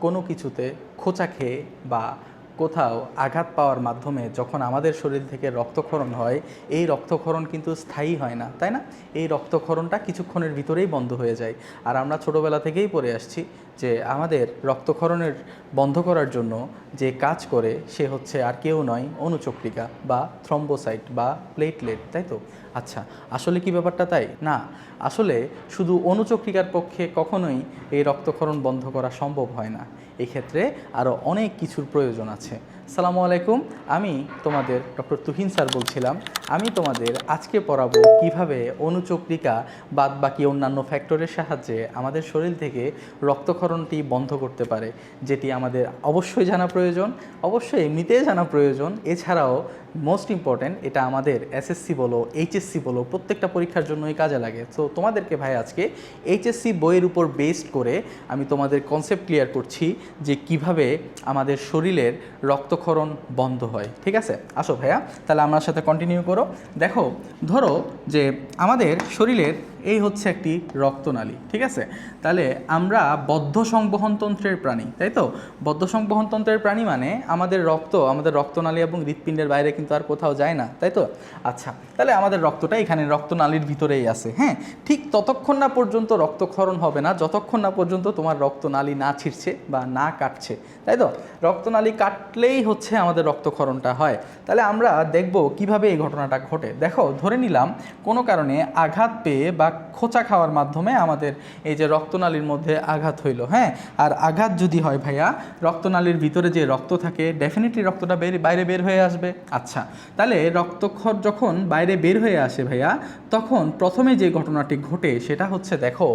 কোনো কিছুতে খোঁচা খেয়ে বা কোথাও আঘাত পাওয়ার মাধ্যমে যখন আমাদের শরীর থেকে রক্তক্ষরণ হয়, এই রক্তক্ষরণ কিন্তু স্থায়ী হয় না, তাই না? এই রক্তক্ষরণটা কিছুক্ষণের ভিতরেই বন্ধ হয়ে যায়। আর আমরা ছোটোবেলা থেকেই পড়ে আসছি যে আমাদের রক্তক্ষরণের বন্ধ করার জন্য যে কাজ করে সে হচ্ছে আর কেউ নয়, অনুচক্রিকা বা থ্রম্বোসাইট বা প্লেটলেট, তাই তো? আচ্ছা, আসলে কি ব্যাপারটা তাই না? আসলে শুধু অনুচক্রিকার পক্ষে কখনোই এই রক্তক্ষরণ বন্ধ করা সম্ভব হয় না। এক্ষেত্রে আরও অনেক কিছুর প্রয়োজন আছে। আসসালামু আলাইকুম, আমি তোমাদের ডক্টর তুহিন স্যার বলছিলাম। আমি তোমাদের আজকে পড়াবো কিভাবে অনুচক্রিকা বাদ বাকি অন্যান্য ফ্যাক্টরের সাহায্যে আমাদের শরীর থেকে রক্তক্ষরণটি বন্ধ করতে পারে, যেটি আমাদের অবশ্যই জানা প্রয়োজন, অবশ্যই এমনিতেই জানা প্রয়োজন। এছাড়াও মোস্ট ইম্পর্ট্যান্ট, এটা আমাদের এসএসসি বলো এইচএসসি বলো প্রত্যেকটা পরীক্ষার জন্যই কাজে লাগে। তো তোমাদেরকে ভাই আজকে এইচএসসি বইয়ের উপর বেসড করে আমি তোমাদের কনসেপ্ট ক্লিয়ার করছি যে কিভাবে আমাদের শরীরের রক্তক্ষরণ বন্ধ হয়। ঠিক আছে, আসো ভাইয়া, তাহলে আমার সাথে কন্টিনিউ করো। দেখো, ধরো যে আমাদের শরীরের এই হচ্ছে একটি রক্তনালী, ঠিক আছে? তাহলে আমরা বদ্ধ সংবহনতন্ত্রের প্রাণী, তাই তো? বদ্ধ সংবহনতন্ত্রের প্রাণী মানে আমাদের রক্তনালী এবং হৃৎপিণ্ডের বাইরে কিন্তু আর কোথাও যায় না, তাই তো? আচ্ছা, তাহলে আমাদের রক্তটা এখানে রক্তনালীর ভিতরেই আছে। হ্যাঁ, ঠিক ততক্ষণ না পর্যন্ত রক্তক্ষরণ হবে না যতক্ষণ না পর্যন্ত তোমার রক্তনালী না ছিঁড়ছে বা না কাটছে, তাই তো? রক্তনালী কাটলেই হচ্ছে আমাদের রক্তক্ষরণটা হয়। তাহলে আমরা দেখব কিভাবে এই ঘটনাটা ঘটে। দেখো, ধরে নিলাম কোনো কারণে আঘাত পেয়ে বা খোঁচা খাওয়ার মাধ্যমে আমাদের এই যে রক্তনালীর মধ্যে আঘাত হইল। হ্যাঁ, আর আঘাত যদি হয় ভাইয়া, রক্তনালীর ভিতরে যে রক্ত থাকে ডেফিনেটলি রক্তটা বাইরে বের হয়ে আসবে। আচ্ছা, তাহলে রক্তক্ষর যখন বাইরে বের হয়ে আসে ভাইয়া, তখন প্রথমে যে ঘটনাটি ঘটে সেটা হচ্ছে, দেখো,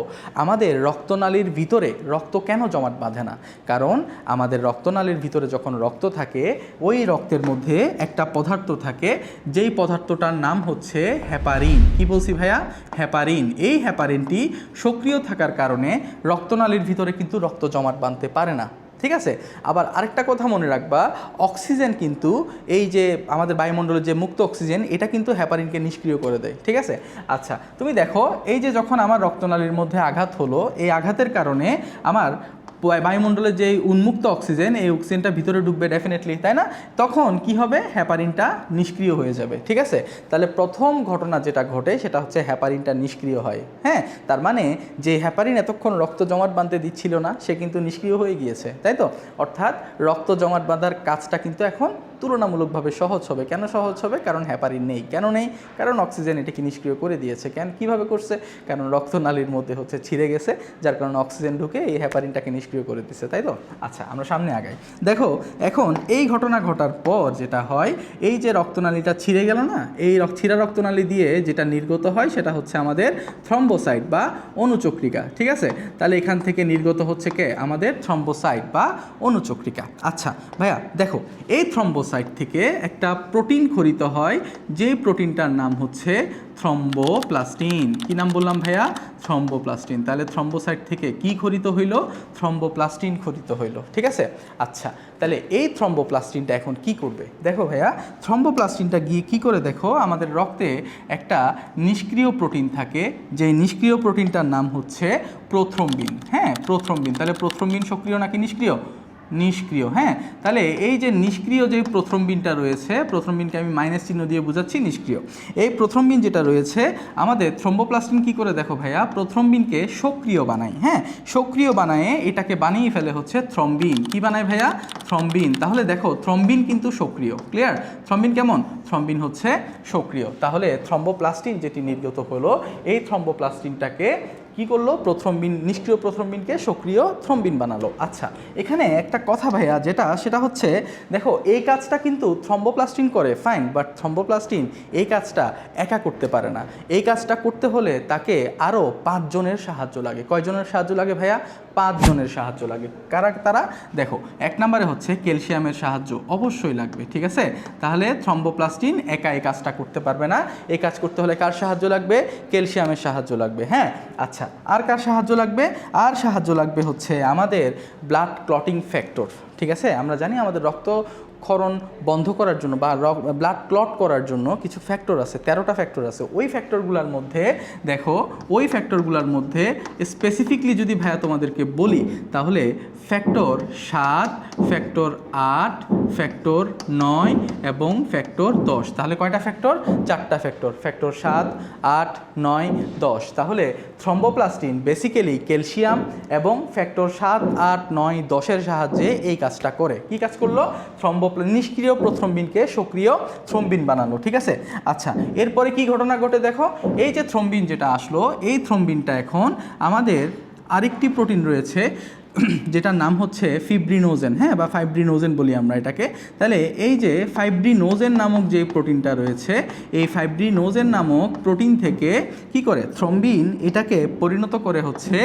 আমাদের রক্তনালীর ভিতরে রক্ত কেন জমাট বাঁধে না? কারণ আমাদের রক্তনালীর ভিতরে যখন রক্ত থাকে, ওই রক্তের মধ্যে একটা পদার্থ থাকে, যেই পদার্থটার নাম হচ্ছে হেপারিন। কি বলছি ভাইয়া? হেপারিন। এই হেপারিনটি সক্রিয় থাকার কারণে রক্তনালীর ভিতরে কিন্তু রক্ত জমাট বাঁধতে পারে না। ঠিক আছে, আবার আরেকটা কথা মনে রাখবা, অক্সিজেন কিন্তু এই যে আমাদের বায়ুমণ্ডলের যে মুক্ত অক্সিজেন, এটা কিন্তু হেপারিনকে নিষ্ক্রিয় করে দেয়। ঠিক আছে, আচ্ছা, তুমি দেখো, এই যে যখন আমার রক্তনালীর মধ্যে আঘাত হলো, এই আঘাতের কারণে আমার বায়ুমণ্ডলের যে উন্মুক্ত অক্সিজেন, এই অক্সিজেনটা ভিতরে ঢুকবে ডেফিনেটলি, তাই না? তখন কি হবে? হেপারিনটা নিষ্ক্রিয় হয়ে যাবে। ঠিক আছে, তাহলে প্রথম ঘটনা যেটা ঘটে সেটা হচ্ছে হেপারিনটা নিষ্ক্রিয় হয়। হ্যাঁ, তার মানে যে হেপারিন এতক্ষণ রক্ত জমাট বাঁধতে দিচ্ছিল না, সে কিন্তু নিষ্ক্রিয় হয়ে গিয়েছে, তাই তো? অর্থাৎ রক্ত জমাট বাঁধার কাজটা কিন্তু এখন তুলনামূলকভাবে সহজ হবে। কেন সহজ হবে? কারণ হেপারিন নেই। কেন নেই? কারণ অক্সিজেন এটাকে নিষ্ক্রিয় করে দিয়েছে। কীভাবে করছে? কারণ রক্তনালীর মধ্যে হচ্ছে ছিঁড়ে গেছে, যার কারণে অক্সিজেন ঢুকে এই হেপারিনটাকে নিষ্ক্রিয় করে দিচ্ছে, তাই তো? আচ্ছা, আমরা সামনে আগাই। দেখো, এখন এই ঘটনা ঘটার পর যেটা হয়, এই যে রক্তনালীটা ছিঁড়ে গেল না, এই ছিঁড়া রক্তনালী দিয়ে যেটা নির্গত হয় সেটা হচ্ছে আমাদের থ্রম্বোসাইট বা অনুচক্রিকা। ঠিক আছে, তাহলে এখান থেকে নির্গত হচ্ছে কে? আমাদের থ্রম্বোসাইট বা অনুচক্রিকা। আচ্ছা ভাইয়া, দেখো, এই থ্রম্বোসাইট থেকে একটা প্রোটিন খরিত হয়, যে প্রোটিনটার নাম হচ্ছে থ্রম্বোপ্লাস্টিন। কি নাম বললাম ভাইয়া? থ্রম্বোপ্লাস্টিন। তাহলে থ্রম্বোসাইট থেকে কি খরিত হইল? থ্রম্বোপ্লাস্টিন খরিত হইল। ঠিক আছে, আচ্ছা, তাহলে এই থ্রম্বোপ্লাস্টিনটা এখন কি করবে? দেখো ভাইয়া, থ্রম্বোপ্লাস্টিনটা গিয়ে কি করে, দেখো, আমাদের রক্তে একটা নিষ্ক্রিয় প্রোটিন থাকে, যে নিষ্ক্রিয় প্রোটিনটার নাম হচ্ছে প্রোথ্রম্বিন। হ্যাঁ, প্রোথ্রম্বিন। তাহলে প্রোথ্রম্বিন সক্রিয় নাকি নিষ্ক্রিয়? নিষ্ক্রিয়। হ্যাঁ, তাহলে এই যে নিষ্ক্রিয় যে প্রোথ্রম্বিনটা রয়েছে, প্রোথ্রম্বিনকে আমি মাইনাস চিহ্ন দিয়ে বোঝাচ্ছি নিষ্ক্রিয়। এই প্রোথ্রম্বিন যেটা রয়েছে, আমাদের থ্রম্বোপ্লাস্টিন কি করে, দেখো ভাইয়া, প্রোথ্রম্বিনকে সক্রিয় বানায়। হ্যাঁ, সক্রিয় বানায় এটাকে বানিয়ে ফেলে হচ্ছে থ্রম্বিন। কি বানায় ভাইয়া? থ্রম্বিন। তাহলে দেখো, থ্রম্বিন কিন্তু সক্রিয়। ক্লিয়ার? থ্রম্বিন কেমন? থ্রম্বিন হচ্ছে সক্রিয়। তাহলে থ্রম্বোপ্লাস্টিন যেটি নির্গত হলো, এই থ্রম্বোপ্লাস্টিনটাকে কি করলো? প্রোথ্রম্বিন, নিষ্ক্রিয় প্রোথ্রম্বিনকে সক্রিয় থ্রম্বিন বানালো। আচ্ছা, এখানে একটা কথা ভাইয়া, সেটা হচ্ছে, দেখো, এই কাজটা কিন্তু থ্রম্বোপ্লাস্টিন করে, ফাইন, বাট থ্রম্বোপ্লাস্টিন এই কাজটা একা করতে পারে না। এই কাজটা করতে হলে তাকে আরও 5 জনের সাহায্য লাগে। কয়জনের সাহায্য লাগে ভাইয়া? 5 জনের সাহায্য লাগে। কারা তারা? দেখো, 1 নম্বরে হচ্ছে ক্যালসিয়ামের সাহায্য অবশ্যই লাগবে। ঠিক আছে, তাহলে থ্রম্বোপ্লাস্টিন একা এই কাজটা করতে পারবে না। এই কাজ করতে হলে কার সাহায্য লাগবে? ক্যালসিয়ামের সাহায্য লাগবে। হ্যাঁ, আচ্ছা, আর কার সাহায্য লাগবে? আর সাহায্য লাগবে হচ্ছে আমাদের ব্লাড ক্লটিং ফ্যাক্টর। ঠিক আছে, আমরা জানি আমাদের রক্ত রক্তক্ষরণ বন্ধ করার জন্য বা ব্লাড ক্লট করার জন্য কিছু ফ্যাক্টর আছে, 13টা ফ্যাক্টর আছে। ওই ফ্যাক্টরগুলোর মধ্যে দেখো, ওই ফ্যাক্টরগুলোর মধ্যে স্পেসিফিকলি যদি ভাইয়া তোমাদেরকে বলি তাহলে ফ্যাক্টর 7, ফ্যাক্টর 8, ফ্যাক্টর 9 এবং ফ্যাক্টর 10। তাহলে কয়টা ফ্যাক্টর? 4টা ফ্যাক্টর, ফ্যাক্টর 7, 8, 9, 10। তাহলে থ্রম্বোপ্লাস্টিন বেসিক্যালি ক্যালসিয়াম এবং ফ্যাক্টর 7, 8, 9, 10-এর সাহায্যে এই কাজটা করে। কি কাজ করলো? নিষ্ক্রিয় প্রথ্রম্বিনকে সক্রিয় থ্রম্বিন বানানো। ঠিক আছে, আচ্ছা এরপরে কি ঘটনা ঘটে দেখো, এই যে থ্রম্বিন যেটা আসলো, এই থ্রম্বিনটা এখন আমাদের আরেকটি প্রোটিন রয়েছে যেটার নাম হচ্ছে ফিব্রিনোজেন, হ্যাঁ, বা ফাইব্রিনোজেন বলি আমরা এটাকে। তাহলে এই যে ফাইব্রিনোজেন নামক যে প্রোটিনটা রয়েছে, এই ফাইব্রিনোজেন নামক প্রোটিন থেকে কি করে থ্রম্বিন এটাকে পরিণত করে হচ্ছে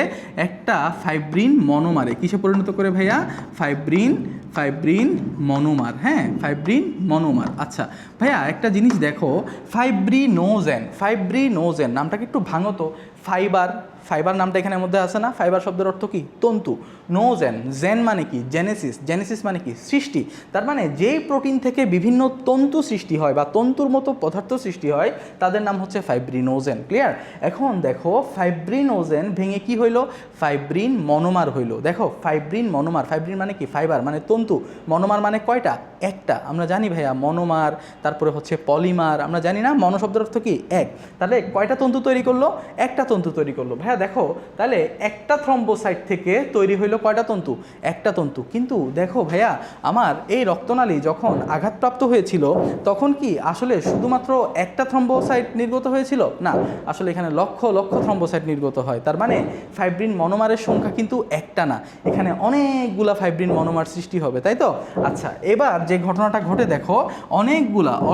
একটা ফাইব্রিন মনোমারে। কিসে পরিণত করে ভাইয়া? ফাইব্রিন মনোমার, হ্যাঁ, ফাইব্রিন মনোমার। আচ্ছা ভাইয়া একটা জিনিস দেখো, ফাইব্রিনোজেন নামটাকে একটু ভাঙো তো। ফাইবার নামটা এখানের মধ্যে আছে না? ফাইবার শব্দের অর্থ কি? তন্তু। জেন মানে কি? জেনেসিস মানে কি? সৃষ্টি। তার মানে যেই প্রোটিন থেকে বিভিন্ন তন্তু সৃষ্টি হয় বা তন্তুর মতো পদার্থ সৃষ্টি হয় তাদের নাম হচ্ছে ফাইব্রিনোজেন। ক্লিয়ার? এখন দেখো ফাইব্রিনোজেন ভেঙে কি হইলো? ফাইব্রিন মনোমার হইলো। দেখো ফাইব্রিন মনোমার, ফাইব্রিন মানে কি? ফাইবার মানে তন্তু, মনোমার মানে কয়টা? একটা। আমরা জানি ভাইয়া মনোমার, তারপরে হচ্ছে পলিমার, আমরা জানি না মনো শব্দের অর্থ কি? এক। তাহলে কয়টা তন্তু তৈরি করলো? একটা তন্তু তৈরি করলো। ভাইয়া দেখো তাহলে একটা থ্রম্বোসাইট থেকে তৈরি হইলো কয়টা তন্তু? একটা তন্তু। কিন্তু দেখো ভাইয়া, আমার এই রক্তনালী যখন আঘাতপ্রাপ্ত হয়েছিল তখন কি আসলে শুধুমাত্র একটা থ্রম্বোসাইট নির্গত হয়েছিল? না, আসলে এখানে লক্ষ লক্ষ থ্রম্বোসাইট নির্গত হয়। তার মানে ফাইব্রিন মনোমারের সংখ্যা কিন্তু একটা না, এখানে অনেকগুলা ফাইব্রিন মনোমার সৃষ্টি হবে, তাই তো? আচ্ছা এবার যে ঘটনাটা ঘটে দেখো,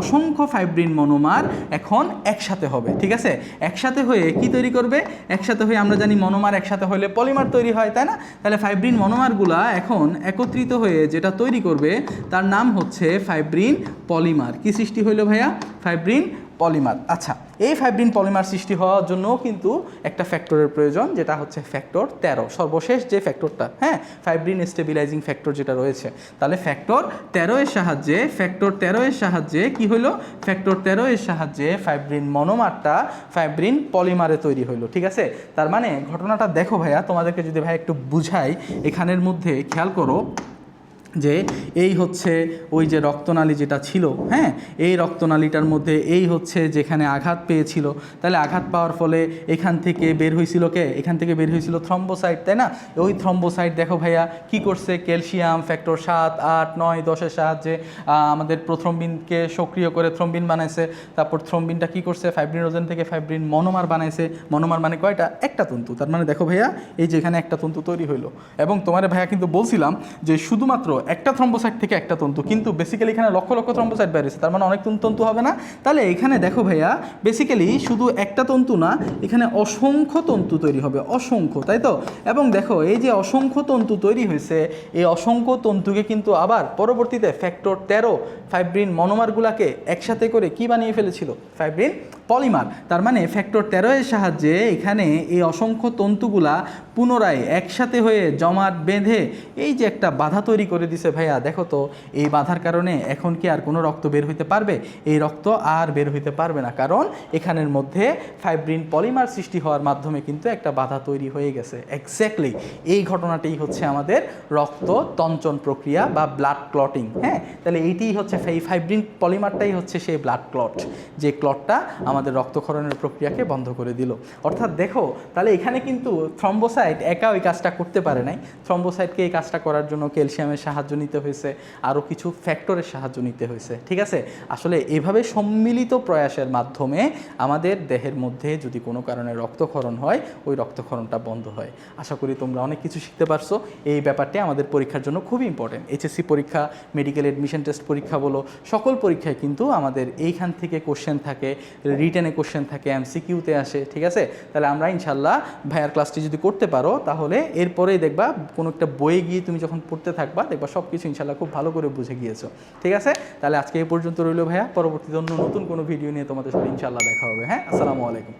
অসংখ্য ফাইব্রিন মনোমার এখন একসাথে হবে। ঠিক আছে, একসাথে হয়ে কি তৈরি করবে? একসাথে হয়ে আমরা জানি মনোমার একসাথে হলে পলিমার তৈরি হয়, তাই না? তাহলে ফাইব্রিন মনোমারগুলা এখন একত্রিত হয়ে যেটা তৈরি করবে তার নাম হচ্ছে ফাইব্রিন পলিমার। কি সৃষ্টি হইলো ভাইয়া? Fibrin polymer. আচ্ছা এই ফাইব্রিন পলিমার সৃষ্টি হওয়ার জন্য কিন্তু একটা ফ্যাক্টরের প্রয়োজন, যেটা হচ্ছে ফ্যাক্টর 13, সর্বশেষ যে ফ্যাক্টরটা, হ্যাঁ, ফাইব্রিন স্টেবিলাইজিং ফ্যাক্টর যেটা রয়েছে। তাহলে ফ্যাক্টর 13-এর সাহায্যে কি হলো? ফ্যাক্টর 13-এর সাহায্যে ফাইব্রিন মনোমারটা ফাইব্রিন পলিমারে তৈরি হইলো। ঠিক আছে, তার মানে ঘটনাটা দেখো ভাইয়া, তোমাদেরকে যদি ভাই একটু বুঝাই, এখানের মধ্যে খেয়াল করো যে এই হচ্ছে ওই যে রক্তনালী যেটা ছিল, হ্যাঁ, এই রক্তনালীটার মধ্যে এই হচ্ছে যেখানে আঘাত পেয়েছিল, তাহলে আঘাত পাওয়ার ফলে এখান থেকে বের হয়েছিল কে? এখান থেকে বের হয়েছিল থ্রম্বোসাইট, তাই না? ওই থ্রম্বোসাইট দেখো ভাইয়া কি করছে? ক্যালসিয়াম ফ্যাক্টর 7, 8, 9, 10-এর সাহায্যে আমাদের প্রথ্রম্বিনকে সক্রিয় করে থ্রম্বিন বানাইছে। তারপর থ্রম্বিনটা কি করছে? ফাইব্রিনোজেন থেকে ফাইব্রিন মনোমার বানাইছে। মনোমার মানে কয়টা? একটা তন্তু। তার মানে দেখো ভাইয়া, এই যে এখানে একটা তন্তু তৈরি হইলো। এবং তোমার ভাইয়া কিন্তু বলছিলাম যে শুধুমাত্র একটা থ্রম্বোসাইট থেকে একটা তন্তু, কিন্তু বেসিক্যালি এখানে লক্ষ লক্ষ থ্রম্বোসাইট বেরিয়েছে, তার মানে অনেক তন্তু হবে না? তাহলে এখানে দেখো ভাইয়া, বেসিক্যালি শুধু একটা তন্তু না, এখানে অসংখ্য তন্তু তৈরি হবে, অসংখ্য, তাই তো? এবং দেখো এই যে অসংখ্য তন্তু তৈরি হয়েছে, এই অসংখ্য তন্তুকে কিন্তু আবার পরবর্তীতে ফ্যাক্টর 13 ফাইব্রিন মনোমারগুলাকে একসাথে করে কি বানিয়ে ফেলেছিল? Fibrin polymer. তার মানে ফ্যাক্টর 13-এর সাহায্যে এখানে এই অসংখ্য তন্তুগুলা পুনরায় একসাথে হয়ে জমাট বেঁধে এই যে একটা বাধা তৈরি করে দিছে ভাইয়া। দেখো তো এই বাধার কারণে এখন কি আর কোনো রক্ত বের হইতে পারবে? এই রক্ত আর বের হইতে পারবে না, কারণ এখানের মধ্যে ফাইব্রিন পলিমার সৃষ্টি হওয়ার মাধ্যমে কিন্তু একটা বাধা তৈরি হয়ে গেছে। এক্স্যাক্টলি এই ঘটনাটাই হচ্ছে আমাদের রক্ত তঞ্চন প্রক্রিয়া বা ব্লাড ক্লটিং। হ্যাঁ, তাহলে এইটাই হচ্ছে এই ফাইব্রিন পলিমারটাই হচ্ছে সেই ব্লাড ক্লট, যে ক্লটটা আমাদের রক্তক্ষরণের প্রক্রিয়াকে বন্ধ করে দিল। অর্থাৎ দেখো তাহলে এখানে কিন্তু থ্রম্বোসাইট একা ওই কাজটা করতে পারে নাই, থ্রম্বোসাইটকে এই কাজটা করার জন্য ক্যালসিয়ামের সাহায্য নিতে হয়েছে, আরও কিছু ফ্যাক্টরের সাহায্য নিতে হয়েছে। ঠিক আছে, আসলে এভাবে সম্মিলিত প্রয়াসের মাধ্যমে আমাদের দেহের মধ্যে যদি কোনো কারণে রক্তক্ষরণ হয়, ওই রক্তক্ষরণটা বন্ধ হয়। আশা করি তোমরা অনেক কিছু শিখতে পারছো। এই ব্যাপারটি আমাদের পরীক্ষার জন্য খুবই ইম্পর্টেন্ট। এইচএসসি পরীক্ষা, মেডিকেল অ্যাডমিশন টেস্ট পরীক্ষা বলো, সকল পরীক্ষায় কিন্তু আমাদের এইখান থেকে কোশ্চেন থাকে, রিটেনে কোশ্চেন থাকে, এমসিকিউতে আসে। ঠিক আছে, তাহলে আমরা ইনশাল্লাহ ভাইয়ার ক্লাসটি যদি করতে পারো, তাহলে এরপরেই দেখবা কোনো একটা বইয়ে গিয়ে তুমি যখন পড়তে থাকবা, দেখবা সব কিছু ইনশাল্লাহ খুব ভালো করে বুঝে গিয়েছো। ঠিক আছে, তাহলে আজকে এই পর্যন্ত রইল ভাইয়া। পরবর্তীতে অন্য নতুন কোনো ভিডিও নিয়ে তোমাদের সাথে ইনশাল্লাহ দেখা হবে। হ্যাঁ, আসসালামু আলাইকুম।